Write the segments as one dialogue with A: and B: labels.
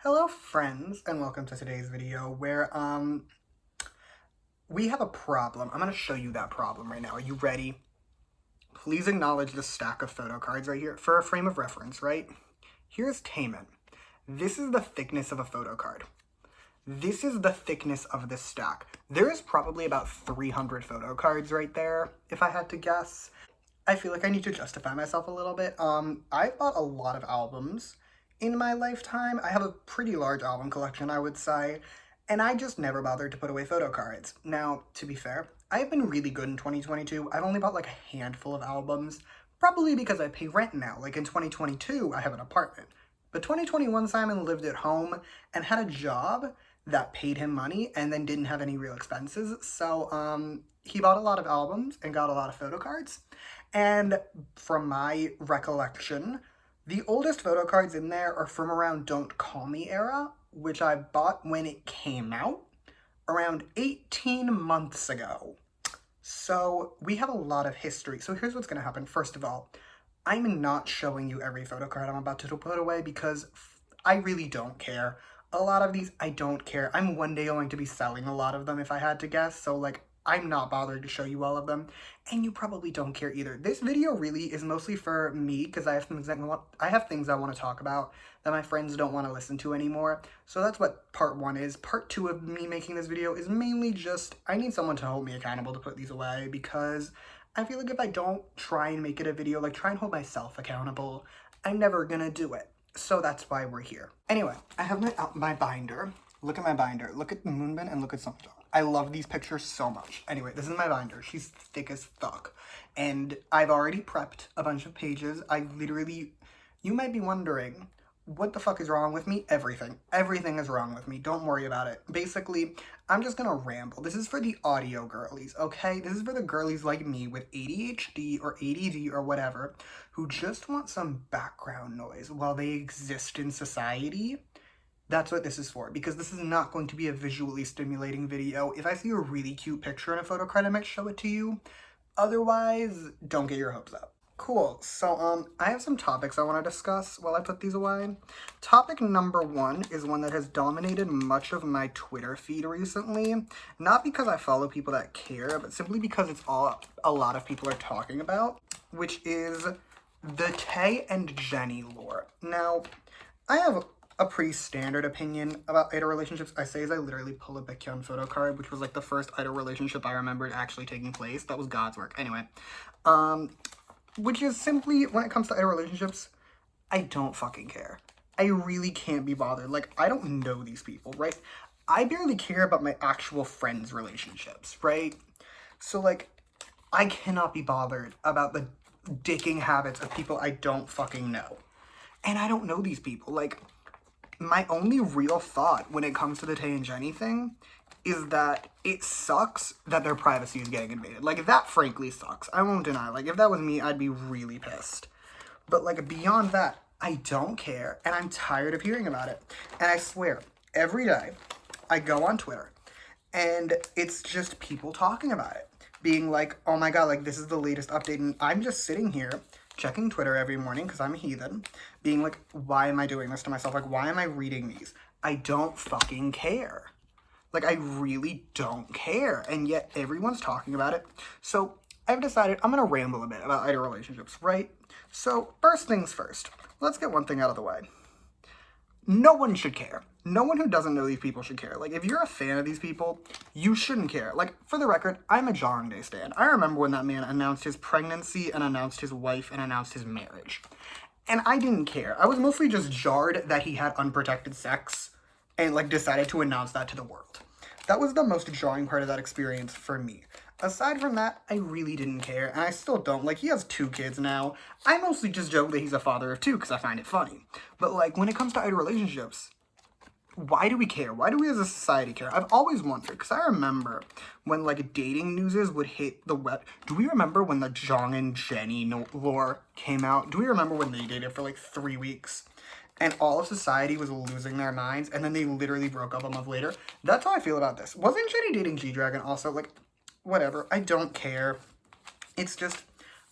A: Hello friends, and welcome to today's video where, we have a problem. I'm gonna show you that problem right now. Are you ready? Please acknowledge the stack of photo cards right here for a frame of reference, right? Here's Taman. This is the thickness of a photo card. This is the thickness of this stack. There is probably about 300 photo cards right there, if I had to guess. I feel like I need to justify myself a little bit. I bought a lot of albums in my lifetime. I have a pretty large album collection, I would say, and I just never bothered to put away photo cards. Now, to be fair, I've been really good in 2022. I've only bought like a handful of albums, probably because I pay rent now. Like in 2022, I have an apartment. But 2021, Simon lived at home and had a job that paid him money and then didn't have any real expenses. So, he bought a lot of albums and got a lot of photo cards. And from my recollection, the oldest photo cards in there are from around Don't Call Me era, which I bought when it came out around 18 months ago. So we have a lot of history. So here's what's going to happen. First of all, I'm not showing you every photo card I'm about to put away because I really don't care. A lot of these, I don't care. I'm one day going to be selling a lot of them if I had to guess. So like, I'm not bothered to show you all of them, and you probably don't care either. This video really is mostly for me because I have things I want to talk about that my friends don't want to listen to anymore. So that's what part one is. Part two of me making this video is mainly just I need someone to hold me accountable to put these away because I feel like if I don't try and make it a video, like try and hold myself accountable, I'm never gonna do it. So that's why we're here. Anyway, I have my binder. Look at my binder. Look at Moonbin and look at Summertime. I love these pictures so much. Anyway, this is my binder. She's thick as fuck. And I've already prepped a bunch of pages. You might be wondering, what the fuck is wrong with me? Everything. Everything is wrong with me. Don't worry about it. Basically, I'm just gonna ramble. This is for the audio girlies, okay? This is for the girlies like me with ADHD or ADD or whatever, who just want some background noise while they exist in society. That's what this is for, because this is not going to be a visually stimulating video. If I see a really cute picture in a photo card, I might show it to you. Otherwise, don't get your hopes up. Cool, so I have some topics I want to discuss while I put these away. Topic number one is one that has dominated much of my Twitter feed recently. Not because I follow people that care, but simply because it's all a lot of people are talking about, which is the Tay and Jenny lore. Now, I have a pretty standard opinion about idol relationships. I say as I literally pull a Baekhyun photo card, which was like the first idol relationship I remembered actually taking place. That was God's work. Anyway, which is simply, when it comes to idol relationships, I don't fucking care. I really can't be bothered. Like, I don't know these people, right? I barely care about my actual friends' relationships, right? So, like, I cannot be bothered about the dicking habits of people I don't fucking know. And I don't know these people. Like, my only real thought when it comes to the Tay and Jenny thing is that it sucks that their privacy is getting invaded. Like, that frankly sucks. I won't deny. Like, if that was me, I'd be really pissed. But, like, beyond that, I don't care, and I'm tired of hearing about it. And I swear, every day, I go on Twitter, and it's just people talking about it. Being like, oh my god, like, this is the latest update, and I'm just sitting here checking Twitter every morning because I'm a heathen, being like, why am I doing this to myself? Like, why am I reading these? I don't fucking care. Like, I really don't care. And yet everyone's talking about it. So I've decided I'm going to ramble a bit about idol relationships, right? So first things first, let's get one thing out of the way. No one should care. No one who doesn't know these people should care. Like, if you're a fan of these people, you shouldn't care. Like, for the record, I'm a Jongdae stan. I remember when that man announced his pregnancy and announced his wife and announced his marriage. And I didn't care. I was mostly just jarred that he had unprotected sex and, like, decided to announce that to the world. That was the most jarring part of that experience for me. Aside from that, I really didn't care, and I still don't. Like, he has 2 kids now. I mostly just joke that he's a father of 2 because I find it funny. But, like, when it comes to idol relationships, why do we care? Why do we as a society care? I've always wondered, because I remember when, like, dating newses would hit the web. Do we remember when the Jong and Jenny lore came out? Do we remember when they dated for, like, 3 weeks? And all of society was losing their minds, and then they literally broke up a month later? That's how I feel about this. Wasn't Jenny dating G-Dragon also? Like, whatever. I don't care. It's just,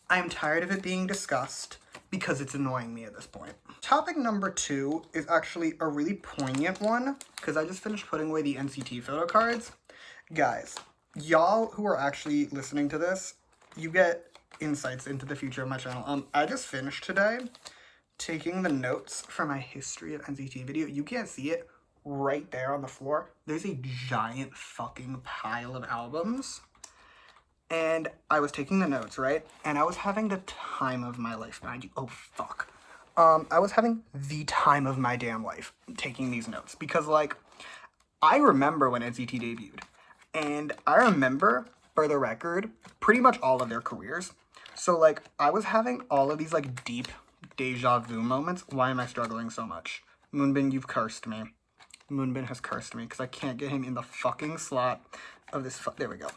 A: I'm tired of it being discussed because it's annoying me at this point. Topic number 2 is actually a really poignant one, because I just finished putting away the NCT photo cards. Guys, y'all who are actually listening to this, you get insights into the future of my channel. I just finished today taking the notes for my history of NCT video. You can't see it right there on the floor. There's a giant fucking pile of albums. And I was taking the notes, right? And I was having the time of my life, mind you. Oh, fuck. I was having the time of my damn life taking these notes. Because, like, I remember when NCT debuted. And I remember, for the record, pretty much all of their careers. So, like, I was having all of these, like, deep deja vu moments. Why am I struggling so much? Moonbin, you've cursed me. Moonbin has cursed me because I can't get him in the fucking slot of this. There we go.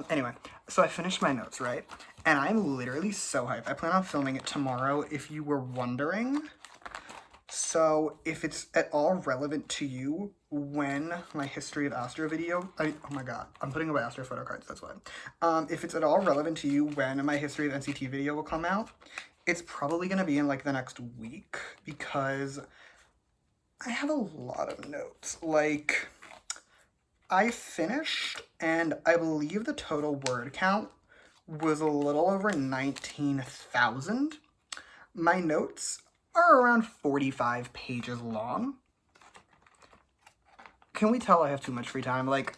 A: Anyway, so I finished my notes, right? And I'm literally so hyped. I plan on filming it tomorrow, if you were wondering. So if it's at all relevant to you when my History of Astro video, oh my god, I'm putting away Astro photo cards, that's why. If it's at all relevant to you when my History of NCT video will come out, it's probably going to be in like the next week, because I have a lot of notes. Like, I finished, and I believe the total word count was a little over 19,000. My notes are around 45 pages long. Can we tell I have too much free time? Like,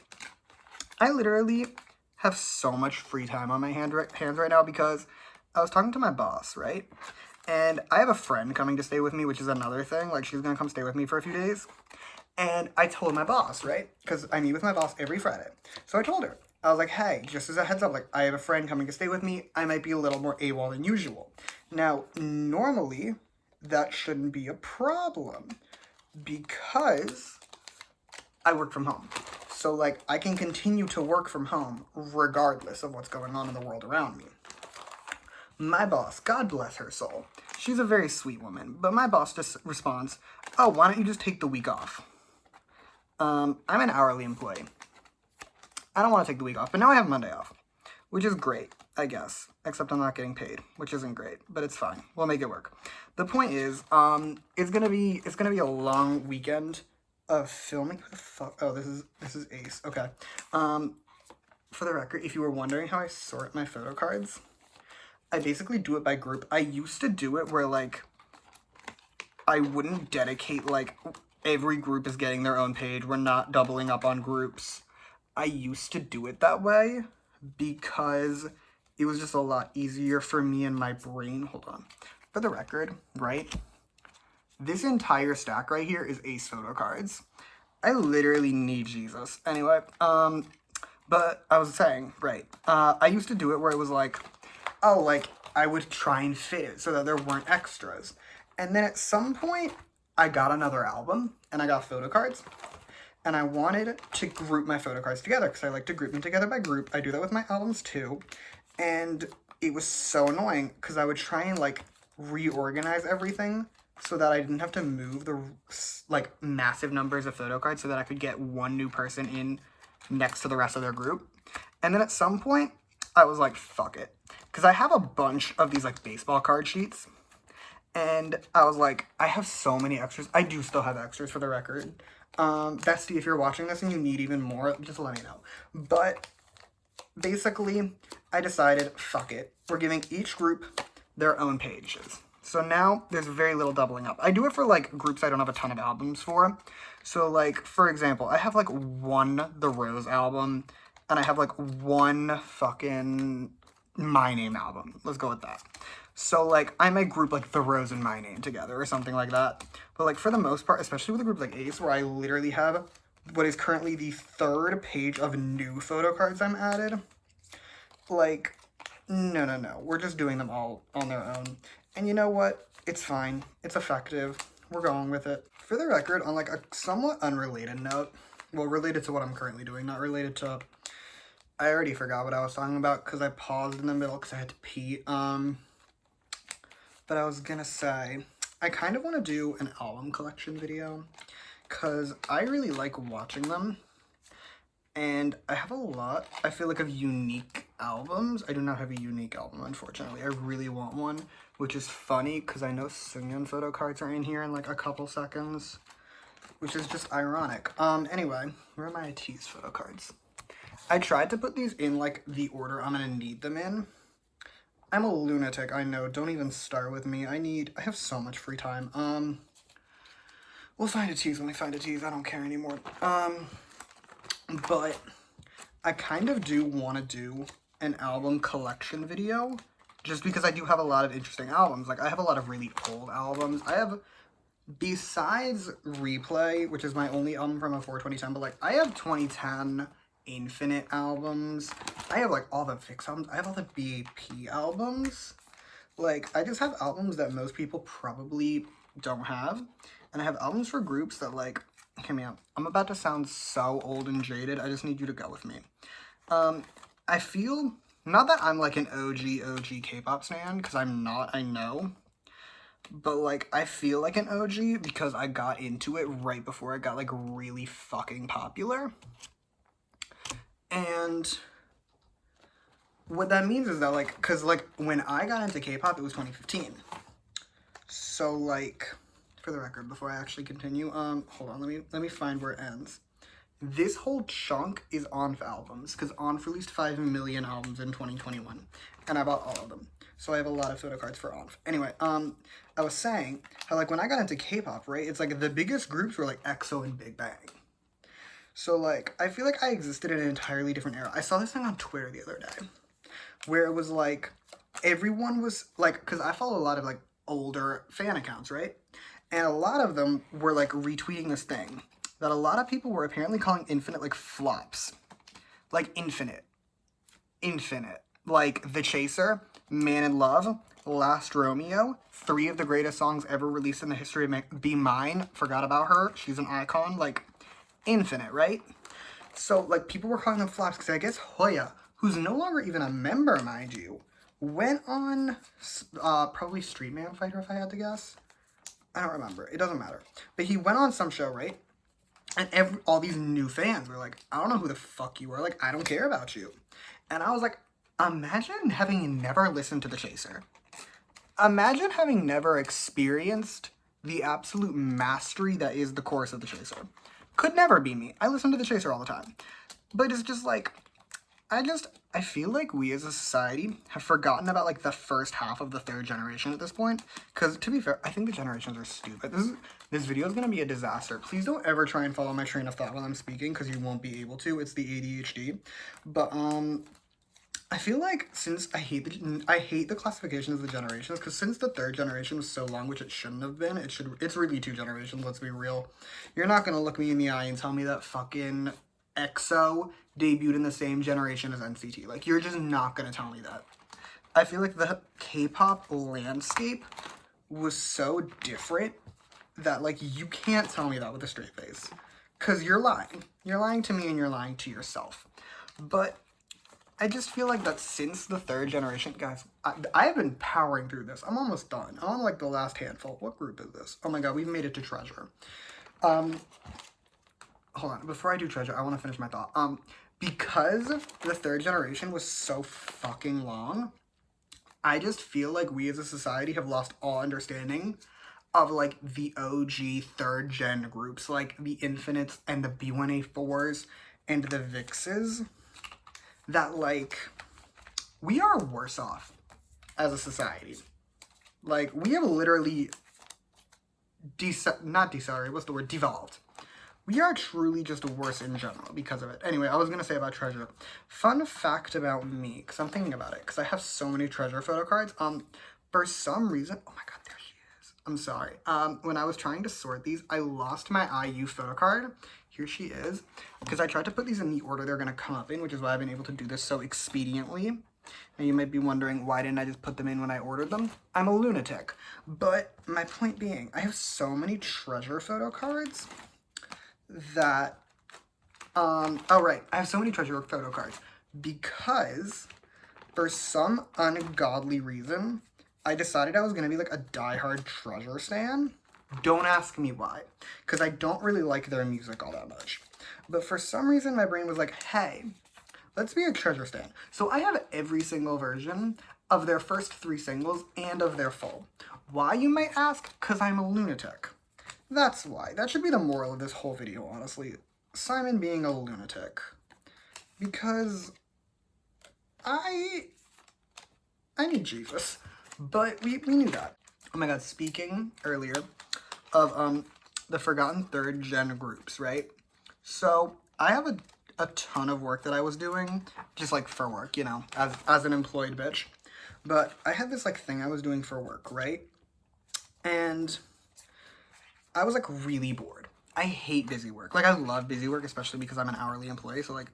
A: I literally have so much free time on my hands right now, because I was talking to my boss, right? And I have a friend coming to stay with me, which is another thing. Like, she's gonna come stay with me for a few days. And I told my boss, right? Because I meet with my boss every Friday. So I told her, I was like, hey, just as a heads up, like, I have a friend coming to stay with me. I might be a little more AWOL than usual. Now, normally, that shouldn't be a problem, because I work from home. So, like, I can continue to work from home regardless of what's going on in the world around me. My boss, God bless her soul, she's a very sweet woman, but my boss just responds, oh, why don't you just take the week off? I'm an hourly employee. I don't want to take the week off, but now I have Monday off, which is great, I guess, except I'm not getting paid, which isn't great, but it's fine. We'll make it work. The point is, it's gonna be a long weekend of filming. Who the fuck? Oh, this is Ace. Okay. For the record, if you were wondering how I sort my photo cards, I basically do it by group. I used to do it where, like, I wouldn't dedicate, like, every group is getting their own page. We're not doubling up on groups. I used to do it that way because it was just a lot easier for me and my brain. Hold on. For the record, right? This entire stack right here is Ace photo cards. I literally need Jesus. Anyway, but I was saying, right, I used to do it where it was like, oh, like, I would try and fit it so that there weren't extras. And then at some point, I got another album, and I got photo cards, and I wanted to group my photo cards together, because I like to group them together by group. I do that with my albums, too, and it was so annoying, because I would try and, like, reorganize everything so that I didn't have to move the, like, massive numbers of photo cards so that I could get one new person in next to the rest of their group. And then at some point, I was like, fuck it. Because I have a bunch of these, like, baseball card sheets. And I was like, I have so many extras. I do still have extras, for the record. Bestie, if you're watching this and you need even more, just let me know. But basically, I decided, fuck it. We're giving each group their own pages. So now there's very little doubling up. I do it for, like, groups I don't have a ton of albums for. So, like, for example, I have, like, one The Rose album, and I have, like, one fucking My Name album. Let's go with that. So, like, I might group, like, The Rose and My Name together or something like that. But, like, for the most part, especially with a group like Ace, where I literally have what is currently the 3rd page of new photo cards I'm added, like, no. We're just doing them all on their own. And you know what? It's fine. It's effective. We're going with it. For the record, on, like, a somewhat unrelated note, well, related to what I'm currently doing, not related to... I already forgot what I was talking about because I paused in the middle because I had to pee. But I was gonna say, I kind of want to do an album collection video because I really like watching them. And I have a lot, I feel like, of unique albums. I do not have a unique album, unfortunately. I really want one, which is funny because I know Singin photo cards are in here in like a couple seconds, which is just ironic. Anyway, where are my IT's photo cards? I tried to put these in like the order I'm gonna need them in. I'm a lunatic, I know. Don't even start with me. I have so much free time. We'll find a tease when we find a tease. I don't care anymore. But I kind of do want to do an album collection video just because I do have a lot of interesting albums. Like, I have a lot of really old albums. I have, besides Replay, which is my only album from before 2010, but like, I have 2010 Infinite albums. I have like all the Vix albums. I have all the BAP albums. Like, I just have albums that most people probably don't have. And I have albums for groups that like, okay man, I'm about to sound so old and jaded. I just need you to go with me. I feel, not that I'm like an OG K-pop stan, because I'm not, I know. But like, I feel like an OG because I got into it right before it got like really fucking popular. And what that means is that like, because like when I got into K-pop, it was 2015. So like, for the record, before I actually continue, hold on, let me find where it ends. This whole chunk is ONF albums, because ONF released 5 million albums in 2021, and I bought all of them. So I have a lot of photo cards for ONF. Anyway, I was saying how like when I got into K-pop, right, it's like the biggest groups were like EXO and Big Bang. So like, I feel like I existed in an entirely different era. I saw this thing on Twitter the other day, where it was like, everyone was like, because I follow a lot of like older fan accounts, right? And a lot of them were like retweeting this thing that a lot of people were apparently calling Infinite like flops. Like Infinite. Like The Chaser, Man in Love, Last Romeo, 3 of the greatest songs ever released in the history of Be Mine. Forgot about her. She's an icon. Like, Infinite, right? So, like, people were calling them flops because I guess Hoya, who's no longer even a member, mind you, went on probably Street Man Fighter, if I had to guess. I don't remember. It doesn't matter. But he went on some show, right? And all these new fans were like, I don't know who the fuck you are. Like, I don't care about you. And I was like, imagine having never listened to The Chaser. Imagine having never experienced the absolute mastery that is the chorus of The Chaser. Could never be me. I listen to The Chaser all the time. But it's just like, I feel like we as a society have forgotten about like the first half of the 3rd generation at this point. Because to be fair, I think the generations are stupid. This video is going to be a disaster. Please don't ever try and follow my train of thought while I'm speaking because you won't be able to. It's the ADHD. But I feel like since I hate the classification of the generations, because since the 3rd generation was so long, which it shouldn't have been, it's really 2 generations, let's be real. You're not gonna look me in the eye and tell me that fucking EXO debuted in the same generation as NCT. Like, you're just not gonna tell me that. I feel like the K-pop landscape was so different that like you can't tell me that with a straight face. Cause you're lying. You're lying to me and you're lying to yourself. But I just feel like that since the 3rd generation, guys, I've been powering through this. I'm almost done. I'm on like the last handful. What group is this? Oh my god, we've made it to Treasure. Hold on, before I do Treasure, I want to finish my thought. Because the 3rd generation was so fucking long, I just feel like we as a society have lost all understanding of like the OG 3rd gen groups, like the Infinites and the B1A4s and the Vixes. That like, we are worse off as a society. Like, we have literally devolved. We are truly just worse in general because of it. Anyway, I was going to say about Treasure. Fun fact about me, because I'm thinking about it, because I have so many Treasure photo cards. For some reason, oh my god, there she is. I'm sorry. When I was trying to sort these, I lost my IU photo card. Here she is. Because I tried to put these in the order they're going to come up in, which is why I've been able to do this so expediently. And you might be wondering, why didn't I just put them in when I ordered them? I'm a lunatic. But my point being, I have so many Treasure photo cards that, I have so many Treasure photo cards because for some ungodly reason, I decided I was going to be like a diehard Treasure stan. Don't ask me why, because I don't really like their music all that much. But for some reason, my brain was like, hey, Let's be a treasure stand. So I have every single version of their first 3 singles and of their full. Why, you might ask? Because I'm a lunatic. That's why. That should be the moral of this whole video, honestly. Simon being a lunatic. Because I need Jesus. But we knew that. Oh my god, speaking earlier of the forgotten 3rd gen groups, right? So I have a ton of work that I was doing, just like for work, you know, as an employed bitch. But I had this like thing I was doing for work, right? And I was like really bored. I hate busy work. Like I love busy work, especially because I'm an hourly employee. So like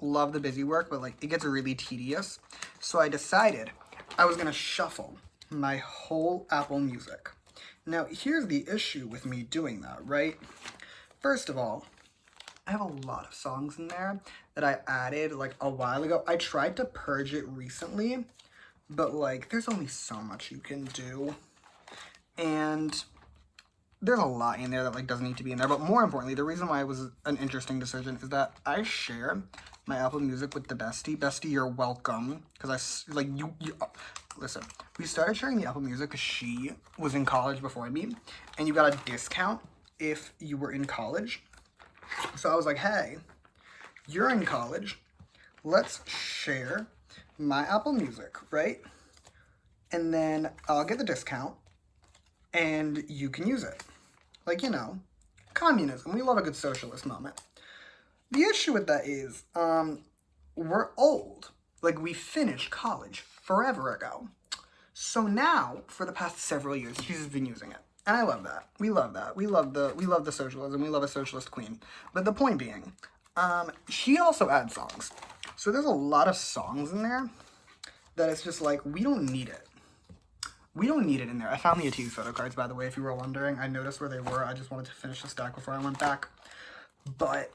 A: love the busy work, but like it gets really tedious. So I decided I was gonna shuffle my whole Apple Music. Now here's the issue with me doing that, right? First of all, I have a lot of songs in there that I added like a while ago. I tried to purge it recently, but like there's only so much you can do. And there's a lot in there that like doesn't need to be in there. But more importantly, the reason why it was an interesting decision is that I share my Apple Music with the bestie. Bestie, you're welcome. Because listen, we started sharing the Apple Music because she was in college before me. And you got a discount if you were in college. So I was like, hey, you're in college. Let's share my Apple Music, right? And then I'll get the discount and you can use it. Like, you know, communism. We love a good socialist moment. The issue with that is, we're old. Like, we finished college forever ago. So now, for the past several years, she's been using it. And I love that. We love that. We love the socialism. We love a socialist queen. But the point being, she also adds songs. So there's a lot of songs in there that it's just like, we don't need it. We don't need it in there. I found the ATU photo cards, by the way, if you were wondering. I noticed where they were. I just wanted to finish the stack before I went back. But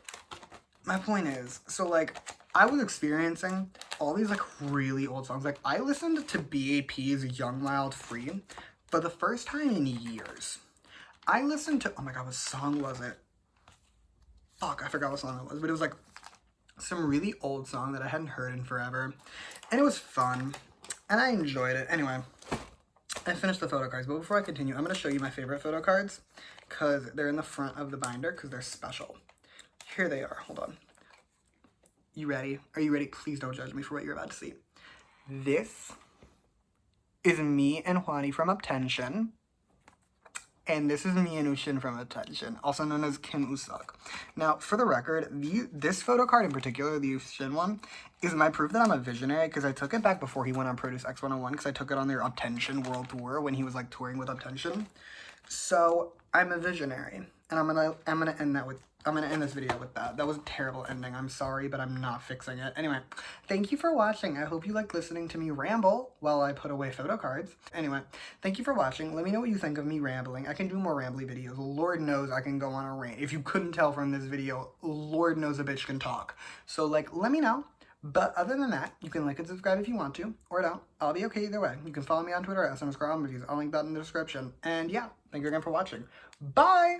A: my point is, so like, I was experiencing all these like really old songs. Like, I listened to BAP's Young, Wild, Free for the first time in years. I listened to, oh my god, what song was it? Fuck, I forgot what song it was. But it was like some really old song that I hadn't heard in forever. And it was fun. And I enjoyed it. Anyway. I finished the photo cards, but before I continue, I'm going to show you my favorite photo cards because they're in the front of the binder because they're special. Here they are. Hold on. You ready? Are you ready? Please don't judge me for what you're about to see. This is me and Juani from Attention. And this is me and Ushin from Attention, also known as Kim Usuk. Now, for the record, this photo card in particular, the Ushin one, is my proof that I'm a visionary because I took it back before he went on Produce X101 because I took it on their Attention World Tour when he was like touring with Attention. So I'm a visionary, and I'm gonna end this video with that. That was a terrible ending. I'm sorry, but I'm not fixing it. Anyway, thank you for watching. I hope you like listening to me ramble while I put away photo cards. Anyway, thank you for watching. Let me know what you think of me rambling. I can do more rambly videos. Lord knows I can go on a rant. If you couldn't tell from this video, Lord knows a bitch can talk. So like, let me know. But other than that, you can like and subscribe if you want to, or don't. I'll be okay either way. You can follow me on Twitter at @SMScrollMovies. I'll link that in the description. And yeah, thank you again for watching. Bye!